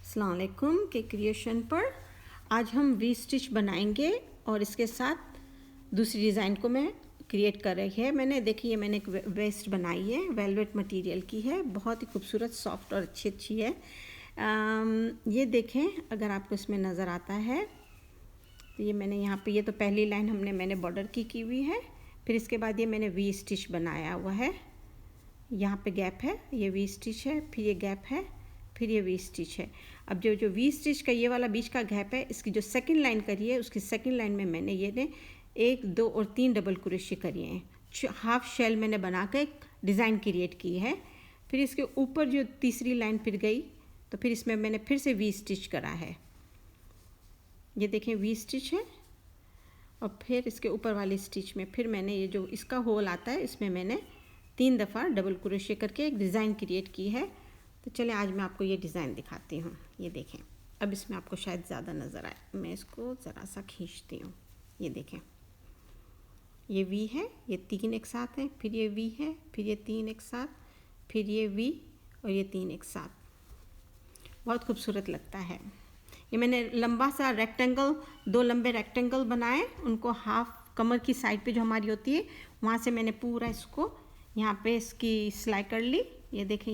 अस्सलाम वालेकुम के क्रिएशन पर आज हम वी स्टिच बनाएंगे और इसके साथ दूसरी डिज़ाइन को मैं क्रिएट कर रही है। मैंने एक वेस्ट बनाई है, वेलवेट मटेरियल की है, बहुत ही खूबसूरत सॉफ्ट और अच्छी है। ये देखें, अगर आपको इसमें नज़र आता है तो ये मैंने यहाँ पे, ये तो पहली लाइन मैंने बॉर्डर की हुई है। फिर इसके बाद ये मैंने वी स्टिच बनाया हुआ है, यहाँ पे गैप है, ये वी स्टिच है, फिर ये गैप है, फिर ये वी स्टिच है। अब जो वी स्टिच का ये वाला बीच का गैप है, इसकी जो सेकंड लाइन करी है उसकी सेकंड लाइन में मैंने ये 1, 2 और 3 डबल क्रोशे करिए हैं। हाफ शेल मैंने बना कर एक डिज़ाइन क्रिएट की है। फिर इसके ऊपर जो तीसरी लाइन फिर गई तो फिर इसमें मैंने फिर से वी स्टिच करा है। ये देखें वी स्टिच है और फिर इसके ऊपर वाली स्टिच में फिर मैंने ये जो इसका होल आता है इसमें मैंने 3 दफ़ा डबल क्रोशे करके एक डिज़ाइन क्रिएट की है। तो चलें आज मैं आपको ये डिज़ाइन दिखाती हूँ। ये देखें, अब इसमें आपको शायद ज़्यादा नज़र आए, मैं इसको ज़रा सा खींचती हूँ। ये देखें, ये वी है, ये 3 एक साथ हैं, फिर ये वी है, फिर ये 3 एक साथ, फिर ये वी और ये 3 एक साथ। बहुत खूबसूरत लगता है। ये मैंने लंबा सा रेक्टेंगल, 2 लंबे रेक्टेंगल बनाए, उनको हाफ कमर की साइड पे जो हमारी होती है वहाँ से मैंने पूरा इसको यहाँ पे इसकी सिलाई कर ली। ये देखें,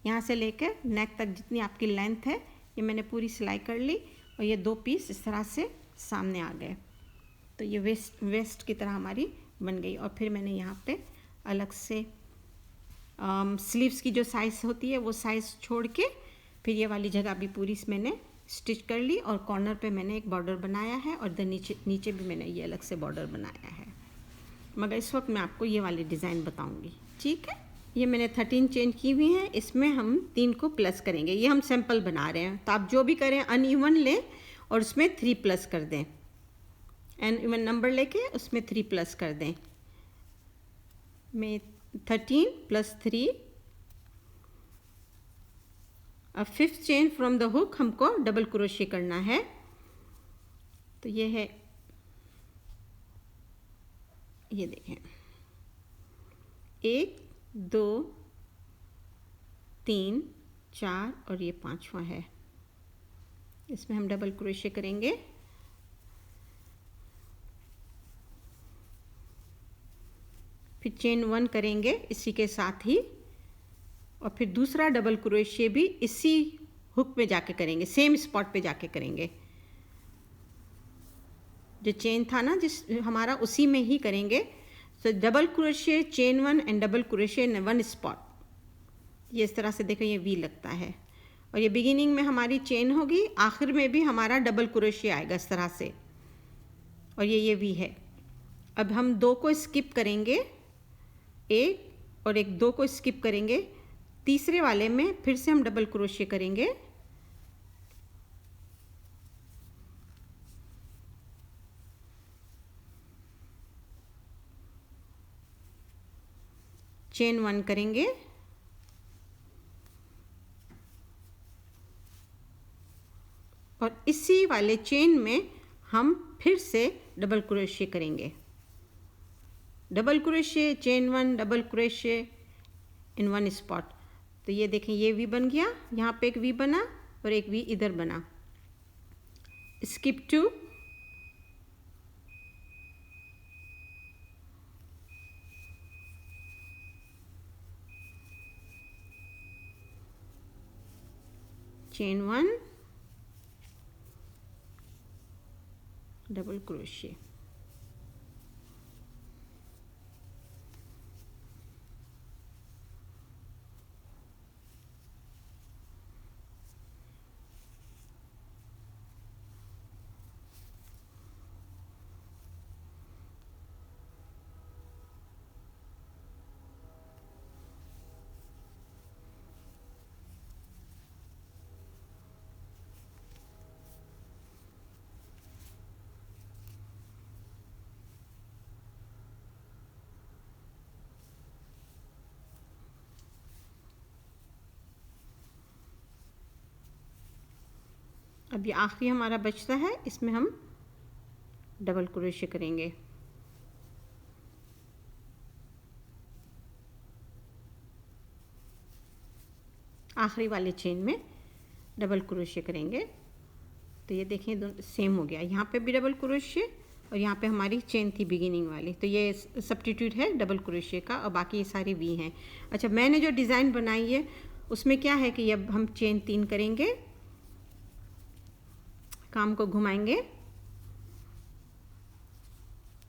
यहाँ से लेकर नेक तक जितनी आपकी लेंथ है ये मैंने पूरी सिलाई कर ली और ये 2 पीस इस तरह से सामने आ गए। तो ये वेस्ट की तरह हमारी बन गई। और फिर मैंने यहाँ पे अलग से स्लीव्स की जो साइज़ होती है वो साइज़ छोड़ के फिर ये वाली जगह भी पूरी मैंने स्टिच कर ली और कॉर्नर पे मैंने एक बॉर्डर बनाया है और इधर नीचे भी मैंने ये अलग से बॉर्डर बनाया है। मगर इस वक्त मैं आपको ये वाली डिज़ाइन बताऊंगी, ठीक है। ये मैंने 13 चेन की हुई हैं, इसमें हम 3 को प्लस करेंगे। ये हम सैंपल बना रहे हैं, तो आप जो भी करें अनइवन लें और उसमें 3 प्लस कर दें, एन इवन नंबर लेके उसमें 3 प्लस कर दें। मैं 13 + 3, अब 5th chain from the hook हमको डबल क्रोशे करना है। तो ये है, ये देखें, 1, 2, 3, 4 और ये 5वां है। इसमें हम डबल क्रोशे करेंगे। फिर चेन 1 करेंगे इसी के साथ ही, और फिर दूसरा डबल क्रोशे भी इसी हुक पे जाके करेंगे, सेम स्पॉट पे जाके करेंगे। जो चेन था ना जिस हमारा, उसी में ही करेंगे। तो double crochet, chain 1 and double crochet in 1 spot. ये इस तरह से देखो, ये वी लगता है और ये बिगिनिंग में हमारी चेन होगी, आखिर में भी हमारा डबल क्रोशे आएगा इस तरह से, और ये वी है। अब हम 2 को स्किप करेंगे, 1 और 1, 2 को स्किप करेंगे। तीसरे वाले में फिर से हम डबल क्रोशे करेंगे, चेन 1 करेंगे और इसी वाले चेन में हम फिर से डबल क्रोशे करेंगे। Double crochet, chain 1, double crochet इन 1 स्पॉट। तो ये देखें, ये वी बन गया, यहाँ पे एक वी बना और एक वी इधर बना। Skip 2, chain 1, double crochet. अब ये आखिरी हमारा बचता है, इसमें हम डबल क्रोशे करेंगे। आखिरी वाले चेन में डबल क्रोशे करेंगे। तो ये देखें सेम हो गया, यहाँ पे भी डबल क्रोशे और यहाँ पे हमारी चेन थी बिगिनिंग वाली, तो ये सब्स्टिट्यूट है डबल क्रोशे का और बाकी ये सारी वी हैं। अच्छा, मैंने जो डिज़ाइन बनाई है उसमें क्या है कि अब हम चेन 3 करेंगे, काम को घुमाएंगे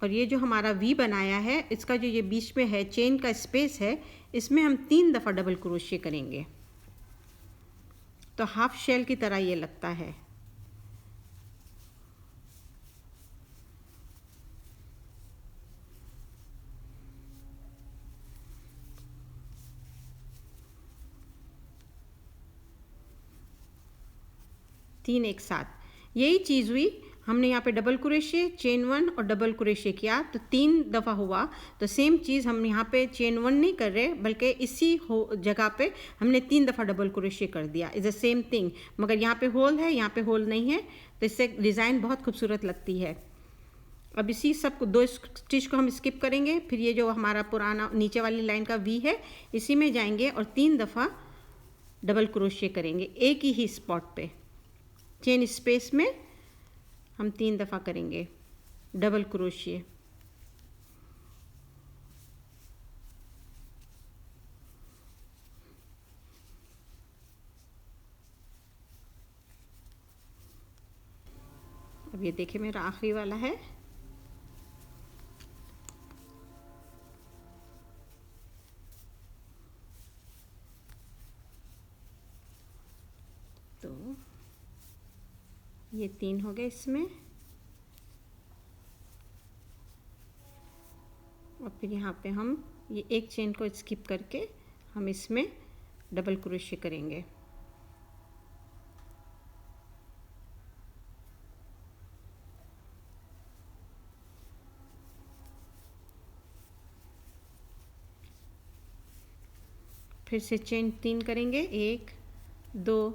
और ये जो हमारा वी बनाया है इसका जो ये बीच में है चेन का स्पेस है, इसमें हम 3 दफ़ा डबल क्रोशे करेंगे। तो हाफ शेल की तरह ये लगता है। तीन एक साथ यही चीज़ हुई, हमने यहाँ पे डबल क्रोशे, चेन 1 और डबल क्रोशे किया तो 3 दफ़ा हुआ। तो सेम चीज़ हम यहाँ पे चेन 1 नहीं कर रहे बल्कि इसी जगह पे हमने 3 दफ़ा डबल क्रोशे कर दिया। इज़ द सेम थिंग, मगर यहाँ पे होल है, यहाँ पे होल नहीं है, तो इससे डिज़ाइन बहुत खूबसूरत लगती है। अब इसी सब को 2 स्टिच को हम स्किप करेंगे, फिर ये जो हमारा पुराना नीचे वाली लाइन का वी है इसी में जाएंगे और 3 दफ़ा डबल क्रोशे करेंगे एक ही स्पॉट पे। चेन स्पेस में हम 3 दफ़ा करेंगे डबल क्रोशे। अब ये देखिए मेरा आखिरी वाला है, तो ये 3 हो गए इसमें और फिर यहाँ पे हम ये एक चेन को स्किप करके हम इसमें डबल क्रोशे करेंगे। फिर से चेन 3 करेंगे, 1 2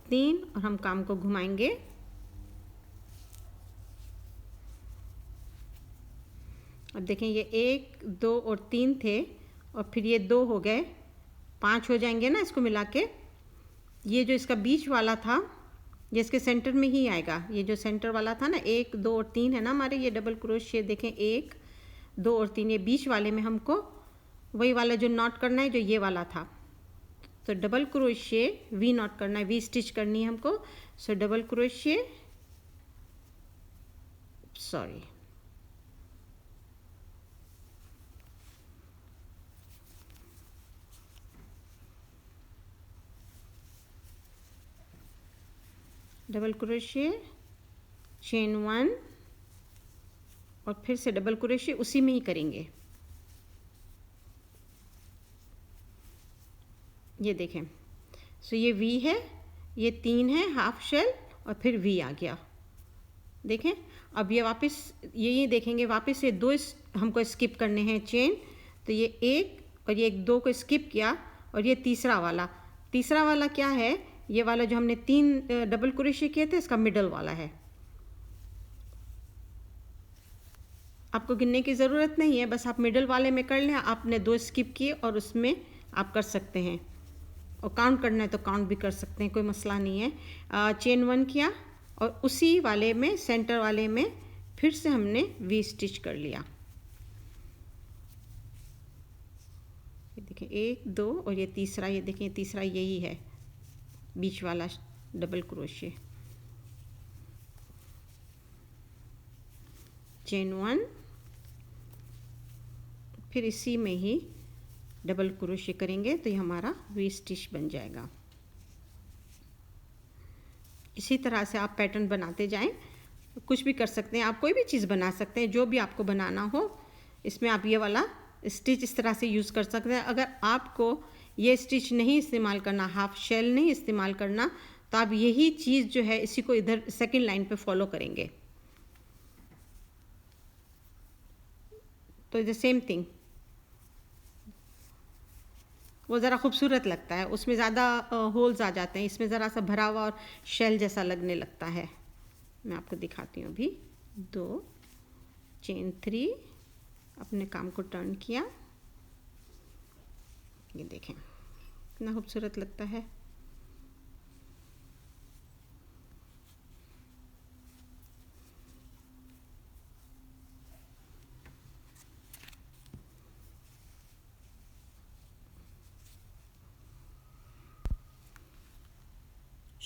3 और हम काम को घुमाएंगे। अब देखें ये 1 2 और 3 थे और फिर ये 2 हो गए, 5 हो जाएंगे ना इसको मिला के। ये जो इसका बीच वाला था ये इसके सेंटर में ही आएगा, ये जो सेंटर वाला था ना 1 2 और 3 है ना हमारे ये डबल क्रोशे। देखें 1 2 और 3, ये बीच वाले में हमको वही वाला जो नॉट करना है जो ये वाला था, तो डबल क्रोशे वी नॉट करना है, वी स्टिच करनी है हमको। सो double crochet, sorry double crochet, chain 1 और फिर से डबल क्रोशे उसी में ही करेंगे। ये देखें, सो ये वी है, ये 3 है हाफ शेल और फिर वी आ गया। देखें अब ये वापस ये देखेंगे, वापस ये 2 हमको स्किप करने हैं चेन, तो ये 1 और ये 2 को स्किप किया और ये तीसरा वाला क्या है, ये वाला जो हमने 3 डबल क्रोशे किए थे इसका मिडल वाला है। आपको गिनने की ज़रूरत नहीं है, बस आप मिडल वाले में कर लें। आपने 2 स्किप किए और उसमें आप कर सकते हैं, और काउंट करना है तो काउंट भी कर सकते हैं, कोई मसला नहीं है। चेन 1 किया और उसी वाले में सेंटर वाले में फिर से हमने वी स्टिच कर लिया। ये देखिए 1 2 और ये तीसरा, ये देखिए तीसरा यही है बीच वाला डबल क्रोशे। चेन 1 फिर इसी में ही डबल क्रोशे करेंगे तो ये हमारा वी स्टिच बन जाएगा। इसी तरह से आप पैटर्न बनाते जाएं, कुछ भी कर सकते हैं, आप कोई भी चीज़ बना सकते हैं जो भी आपको बनाना हो। इसमें आप ये वाला स्टिच इस तरह से यूज़ कर सकते हैं। अगर आपको ये स्टिच नहीं इस्तेमाल करना, हाफ शेल नहीं इस्तेमाल करना, तो आप यही चीज़ जो है इसी को इधर सेकंड लाइन पे फॉलो करेंगे, तो द सेम थिंग वो ज़रा खूबसूरत लगता है, उसमें ज़्यादा होल्स आ जाते हैं, इसमें ज़रा सा भरा हुआ और शेल जैसा लगने लगता है। मैं आपको दिखाती हूँ अभी। 2 चेन 3 अपने काम को टर्न किया, ये देखें कितना खूबसूरत लगता है।